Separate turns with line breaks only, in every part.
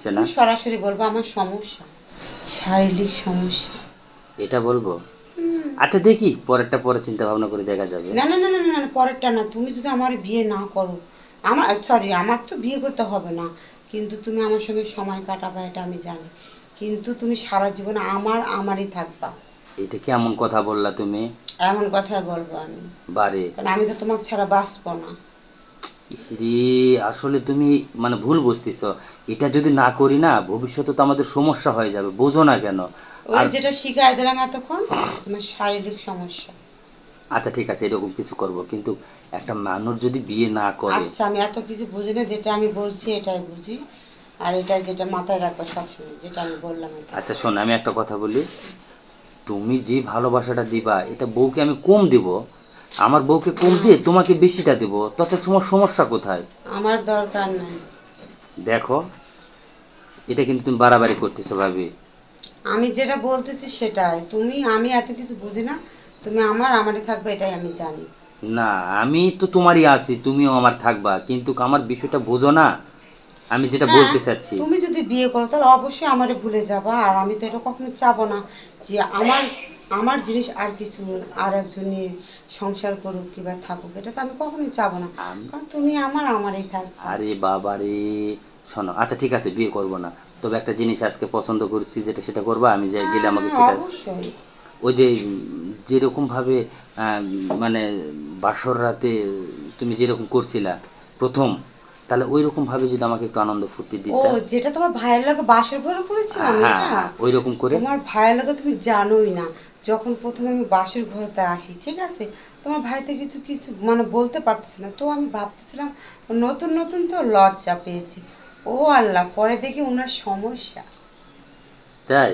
হচ্ছে না।
সরাসরি বলবো আমার সমস্যা, শারীরিক সমস্যা।
এটা বলবো? আচ্ছা দেখি, পরেরটা পরে চিন্তা ভাবনা করে দেখা যাবে।
না না না না না না, পরেরটা না। তুমি যদি আমার বিয়ে না করো, আমার সরি, আমার তো বিয়ে করতে হবে না, কিন্তু তুমি আমার সঙ্গে সময় কাটাবা এটা আমি জানি, কিন্তু তুমি সারা জীবন আমারই থাকবা।
এটা কি এমন কথা বললা তুমি?
এমন কথাই বলবো আমি,
বারে,
কারণ আমি তো তোমাকে ছাড়া বাঁচবো না।
ইসরি, আসলে তুমি মানে ভুল বুঝতেছ। এটা যদি না করি না, ভবিষ্যতে তো আমাদের সমস্যা হয়ে যাবে, বোঝো না কেন?
ওই
আর
যেটা শিখাই দিলাম এতক্ষণ, তোমার শারীরিক সমস্যা।
আচ্ছা ঠিক আছে, এরকম কিছু করব, কিন্তু একটা মানুষ যদি বিয়ে না করে।
আচ্ছা, আমি এত কিছু বুঝি না, যেটা আমি বলছি এটাই বুঝি, আর এটা যেটা মাথায় রাখবো সবসময়, যেটা আমি বললাম এটা।
আচ্ছা শোন, আমি একটা কথা বলি, তুমি যে ভালোবাসাটা দিবা এটা বউকে আমি কম দিব? আমার বউকে কম দিয়ে তোমাকে বেশিটা দেব, তাতে তোমার সমস্যা কোথায়?
আমার দরকার নাই।
দেখো, এটা কিন্তু তুমি বাড়াবাড়ি করতেছো ভাবি।
আমি যেটা বলতেছি সেটাই, আমি এত কিছু বুঝি না, তুমি আমারই থাকবে এটাই আমি জানি।
না, আমি তো তোমারই আছি, তুমিও আমার থাকবা, কিন্তু আমার বিষয়টা বোঝো না, আমি যেটা
হ্যাঁ,
বলতে চাচ্ছি।
তুমি যদি বিয়ে করো তাহলে অবশ্যই আমারে ভুলে যাবা, আর আমি তো এটা কখনো চাবো না যে আমার আমার জিনিস আর কিছু আর একজনের সংসার করুক কিংবা থাকুক, এটা তো আমি কখনোই চাবো না,
আমি,
কারণ তুমি আমারই থাকবা।
আরে বাবা রে, শোনো, আচ্ছা ঠিক আছে, বিয়ে করব না, তবে একটা জিনিস আজকে পছন্দ করছি, যেটা সেটা করবা, আমি যে গেলে
হ্যাঁ
আমাকে
হ্যাঁ,
সেটা,
অবশ্যই।
ওই যে যেরকম ভাবে মানে বাসর রাতে তুমি যেরকম করছিলা প্রথম, তাহলে ওই রকম ভাবে যদি আমাকে একটু আনন্দ ফুর্তি
ও,
দিতা।
যেটা তোমার ভাইয়ের লাগে বাসর ঘরে করেছিলাম
হ্যাঁ
এটা?
হ্যাঁ, ওই রকম করে।
তোমার ভাইয়ের লাগে তুমি জানোই না, যখন প্রথমে আমি বাসর ঘরেতে আসি, ঠিক আছে, তোমার ভাই তো কিছু কিছু মানে বলতে পারতেছে না, তো আমি ভাবতেছিলাম নতুন নতুন তো লজ্জা পেয়েছি। ও আল্লাহ, পরে দেখি ওনার সমস্যা,
তাই?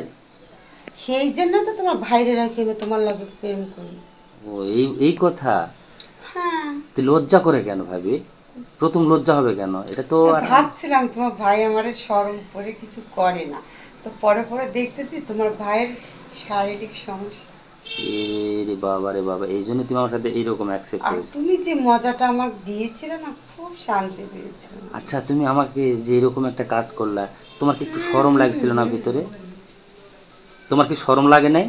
সেই জন্য তো তোমার ভাইরে রাখি আমি তোমার লাগে প্রেম করি।
ও, এই এই কথা।
হ্যাঁ,
তুই লজ্জা করে কেন ভাবি? প্রথম লজ্জা হবে কেন? এটা তো আর
ভাবছিলাম তোমার ভাই আমারে শরম করে কিছু করে না, তো পরে পরে দেখতেছি তোমার ভাইয়ের শারীরিক সমস্যা।
এ রে বাবা রে বাবা, এই জন্য তুমি আমার সাথে এইরকম অ্যাকসেপ্ট
আর
করেছো?
তুমি যে মজাটা আমাকে দিয়েছিলে না, খুব শান্তি পেয়েছিলাম।
আচ্ছা, তুমি আমাকে যে এরকম একটা কাজ করলা, তোমার কি একটু শরম লাগছিল না ভিতরে? তোমার কি শরম লাগে নাই?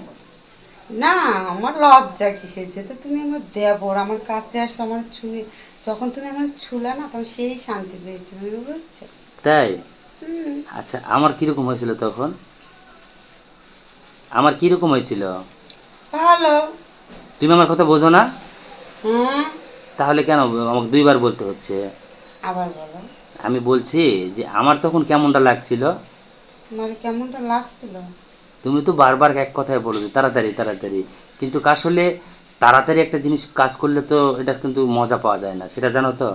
না, আমার লজ্জা কিসের, যেহেতু তুমি আমার দেবর, আমার কাছে আসো, আমার ছুঁয়ে, যখন তুমি আমার ছুলা না তখন সেই শান্তি পেয়েছিলাম, বুঝছো?
তাই?
হুম।
আচ্ছা, আমার কিরকম হয়েছিল তখন? আমার কিরকম হয়েছিল?
ভালো।
তুমি আমার কথা বোঝো না?
হ্যাঁ,
তাহলে কেন আমাকে দুইবার বলতে হচ্ছে?
আবার বলো।
আমি বলছি যে আমার তখন কেমনটা লাগছিল।
তোমার কেমনটা লাগছিল?
তুমি তো বারবার এক কথায় বলো যে তাড়াতাড়ি তাড়াতাড়ি, কিন্তু আসলে তাড়াতাড়ি একটা জিনিস কাজ করলে তো এটা কিন্তু মজা পাওয়া যায় না, সেটা জানো তো?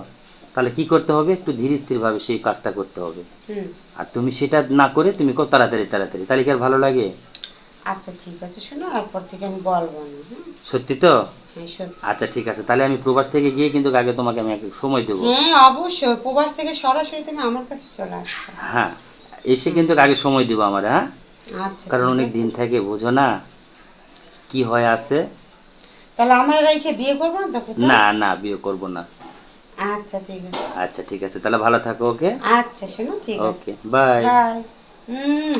তাহলে কি করতে হবে, একটু ধীর স্থির ভাবে সেই কাজটা করতে হবে।
হুম।
আর তুমি সেটা না করে তুমি কো তাড়াতাড়ি তাড়াতাড়ি, তাহলে কি আর ভালো লাগে?
আচ্ছা ঠিক আছে, শোনো, এরপর থেকে আমি বলবো না, হ্যাঁ।
সত্যি তো?
হ্যাঁ, সত্যি।
আচ্ছা ঠিক আছে, তাহলে আমি প্রবাস থেকে গিয়ে কিন্তু আগে তোমাকে আমি এক সময় দেবো।
হ্যাঁ, অবশ্যই প্রবাস থেকে সরাসরি তুমি আমার কাছে চলে আসবে।
হ্যাঁ, এসে
হুম।
কিন্তু আগে সময় দেবো আমার, হ্যাঁ।
আচ্ছা
কারণ
ঠিক
অনেক
আছে।
দিন থেকে বোঝো না কি হয় আছে।
তাহলে আমার রেখে বিয়ে করবো না দেখো তো?
না না, বিয়ে করব না।
আচ্ছা ঠিক আছে।
আচ্ছা ঠিক আছে, তাহলে ভালো থাকো, ওকে।
আচ্ছা শোনো, ঠিক আছে।
ওকে, বাই।
বাই। হুম।